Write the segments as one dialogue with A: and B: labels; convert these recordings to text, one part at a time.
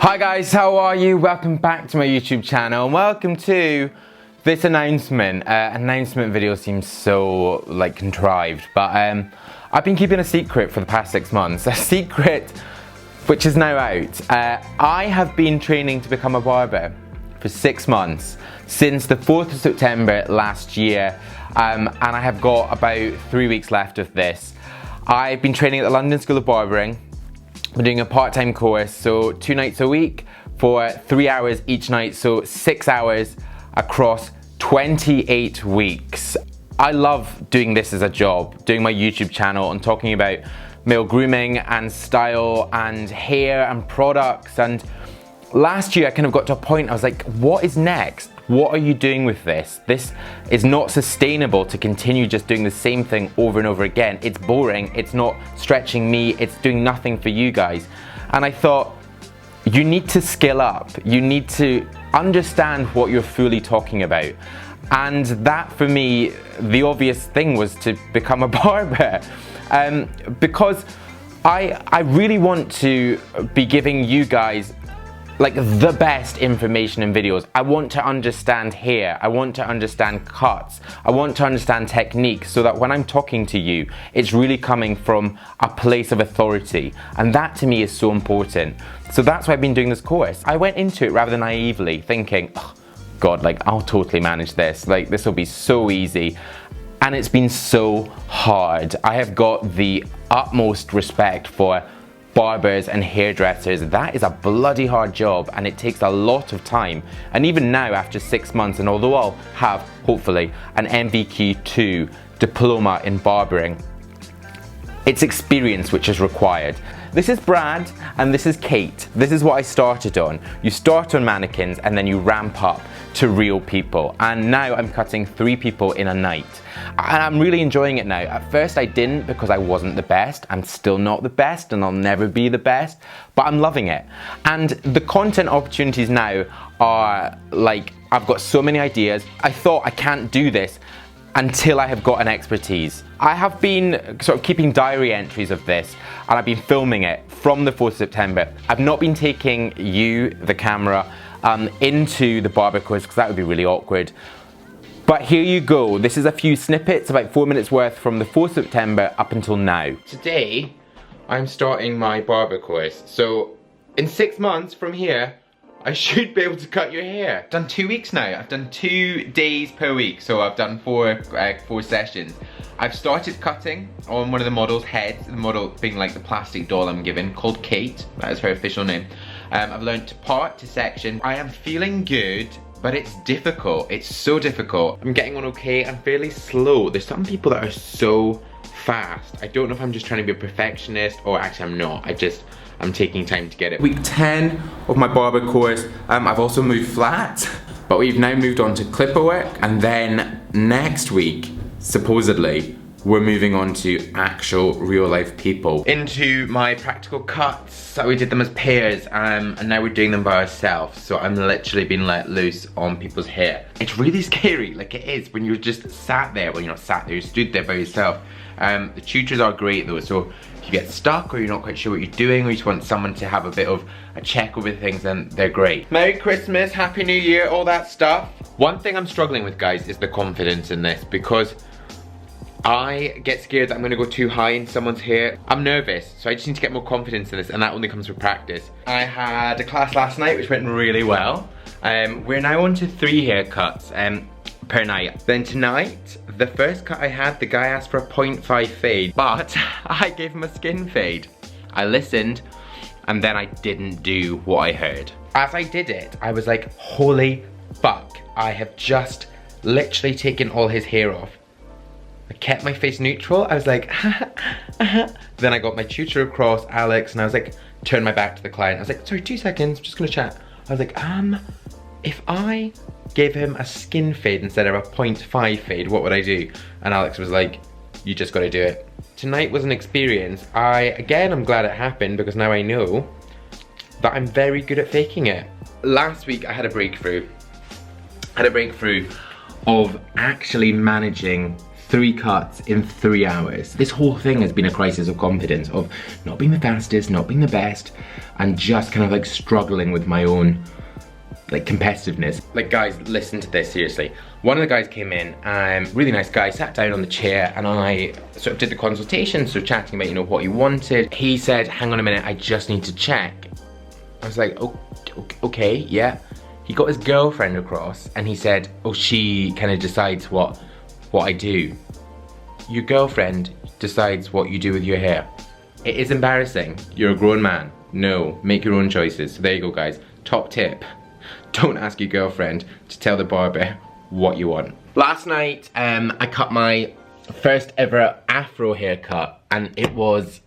A: Hi guys, how are you? Welcome back to my YouTube channel and welcome to this announcement. Announcement video seems so contrived, but I've been keeping a secret for the past 6 months. A secret which is now out. I have been training to become a barber for 6 months, since the 4th of September last year, and I have got about 3 weeks left of this. I've been training at the London School of Barbering. We're doing a part-time course, so 2 nights a week for 3 hours each night, so 6 hours across 28 weeks. I love doing this as a job, doing my YouTube channel and talking about male grooming and style and hair and products. And last year I kind of got to a point, I was like, what is next? What are you doing with this? This is not sustainable to continue just doing the same thing over and over again. It's boring, it's not stretching me, it's doing nothing for you guys. And I thought, you need to skill up. You need to understand what you're fully talking about. And that for me, the obvious thing was to become a barber. Because I really want to be giving you guys the best information in videos. I want to understand hair, I want to understand cuts, I want to understand technique, so that when I'm talking to you, it's really coming from a place of authority. And that to me is so important. So that's why I've been doing this course. I went into it rather naively thinking, oh, God, I'll totally manage this. This will be so easy. And it's been so hard. I have got the utmost respect for barbers and hairdressers. That is a bloody hard job and it takes a lot of time. And even now, after 6 months, and although I'll have, hopefully, an MVQ2 diploma in barbering, it's experience which is required. This is Brad and this is Kate. This is what I started on. You start on mannequins and then you ramp up to real people. And now I'm cutting 3 people in a night. And I'm really enjoying it now. At first I didn't, because I wasn't the best. I'm still not the best and I'll never be the best, but I'm loving it. And the content opportunities now are I've got so many ideas. I thought I can't do this until I have got an expertise. I have been sort of keeping diary entries of this and I've been filming it from the 4th of September. I've not been taking you, the camera, into the barber course because that would be really awkward. But here you go. This is a few snippets, about 4 minutes worth from the 4th of September up until now. Today, I'm starting my barber course. So in 6 months from here, I should be able to cut your hair. I've done 2 weeks now. I've done 2 days per week, so I've done four sessions. I've started cutting on one of the model's heads, the model being the plastic doll I'm given, called Kate. That is her official name. I've learned to part, to section. I am feeling good, but it's difficult. It's so difficult. I'm getting on okay. I'm fairly slow. There's some people that are so fast. I don't know if I'm just trying to be a perfectionist, or actually I'm not. I'm taking time to get it. Week 10 of my barber course, I've also moved flat, but we've now moved on to clipper work, and then next week, supposedly, we're moving on to actual real life people. Into my practical cuts, so we did them as pairs, and now we're doing them by ourselves, so I'm literally being let loose on people's hair. It's really scary, it is, when you're just sat there. Well, you're not sat there, you stood there by yourself. The tutors are great though, so if you get stuck or you're not quite sure what you're doing, or you just want someone to have a bit of a check over things, then they're great. Merry Christmas, Happy New Year, all that stuff. One thing I'm struggling with, guys, is the confidence in this, because I get scared that I'm gonna go too high in someone's hair. I'm nervous, so I just need to get more confidence in this, and that only comes with practice. I had a class last night which went really well. We're now on to 3 haircuts per night. Then tonight, the first cut I had, the guy asked for a 0.5 fade, but I gave him a skin fade. I listened, and then I didn't do what I heard. As I did it, I was like, holy fuck, I have just literally taken all his hair off. I kept my face neutral. I was like, Then I got my tutor across, Alex, and I was like, turned my back to the client. I was like, sorry, 2 seconds, I'm just gonna chat. I was like, if I gave him a skin fade instead of a 0.5 fade, what would I do? And Alex was like, you just gotta do it. Tonight was an experience. I'm glad it happened, because now I know that I'm very good at faking it. Last week I had a breakthrough. Of actually managing 3 cuts in 3 hours. This whole thing has been a crisis of confidence, of not being the fastest, not being the best, and just kind of like struggling with my own like competitiveness. Like guys, listen to this seriously. One of the guys came in, really nice guy, sat down on the chair, and I sort of did the consultation, so chatting about, you know, what he wanted. He said, hang on a minute, I just need to check. I was like, oh, okay, yeah. He got his girlfriend across, and he said, oh, she kind of decides what I do. Your girlfriend decides what you do with your hair. It is embarrassing. You're a grown man. No, make your own choices. So there you go, guys. Top tip. Don't ask your girlfriend to tell the barber what you want. Last night, I cut my first ever Afro haircut, and it was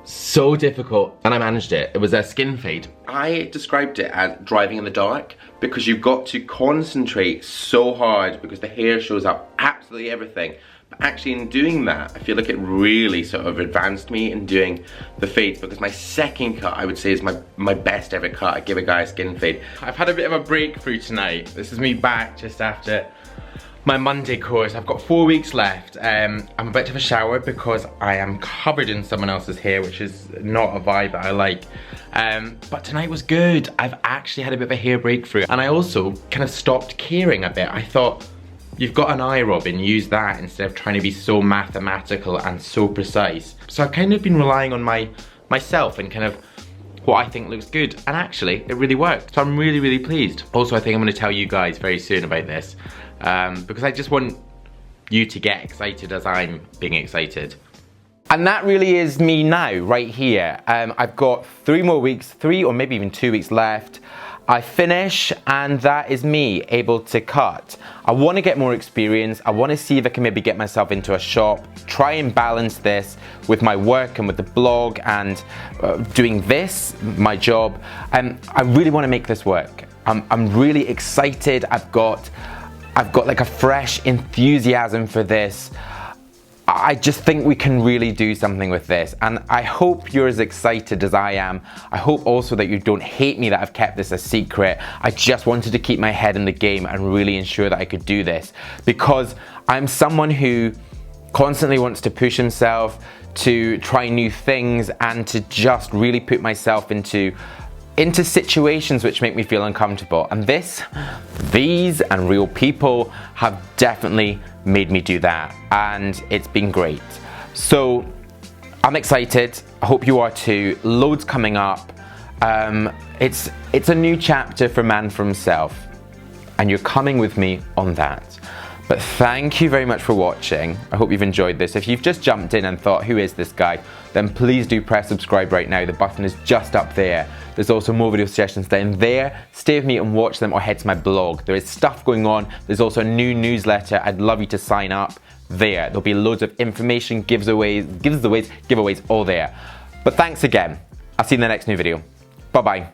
A: so difficult, and I managed it. It was a skin fade. I described it as driving in the dark, because you've got to concentrate so hard because the hair shows up absolutely everything. But actually in doing that, I feel like it really sort of advanced me in doing the fades, because my second cut, I would say, is my best ever cut. I give a guy a skin fade. I've had a bit of a breakthrough tonight. This is me back just after my Monday course. I've got 4 weeks left. I'm about to have a shower because I am covered in someone else's hair, which is not a vibe that I like. But tonight was good. I've actually had a bit of a hair breakthrough, and I also kind of stopped caring a bit. I thought, you've got an eye, Robin, use that instead of trying to be so mathematical and so precise. So I've kind of been relying on myself and kind of what I think looks good, and actually it really worked. So I'm really, really pleased. Also, I think I'm gonna tell you guys very soon about this, because I just want you to get excited as I'm being excited. And that really is me now, right here. I've got 3 more weeks, 3 or maybe even 2 weeks left. I finish, and that is me able to cut. I want to get more experience. I want to see if I can maybe get myself into a shop, try and balance this with my work and with the blog and doing this, my job. I really want to make this work. I'm really excited. I've got like a fresh enthusiasm for this. I just think we can really do something with this, and I hope you're as excited as I am. I hope also that you don't hate me that I've kept this a secret. I just wanted to keep my head in the game and really ensure that I could do this, because I'm someone who constantly wants to push himself, to try new things, and to just really put myself into situations which make me feel uncomfortable. And these and real people have definitely made me do that, and it's been great. So I'm excited. I hope you are too. Loads coming up. It's a new chapter for Man for Himself, and you're coming with me on that. But thank you very much for watching. I hope you've enjoyed this. If you've just jumped in and thought, who is this guy? Then please do press subscribe right now. The button is just up there. There's also more video suggestions down there. Stay with me and watch them, or head to my blog. There is stuff going on. There's also a new newsletter. I'd love you to sign up there. There'll be loads of information, giveaways, all there. But thanks again. I'll see you in the next new video. Bye-bye.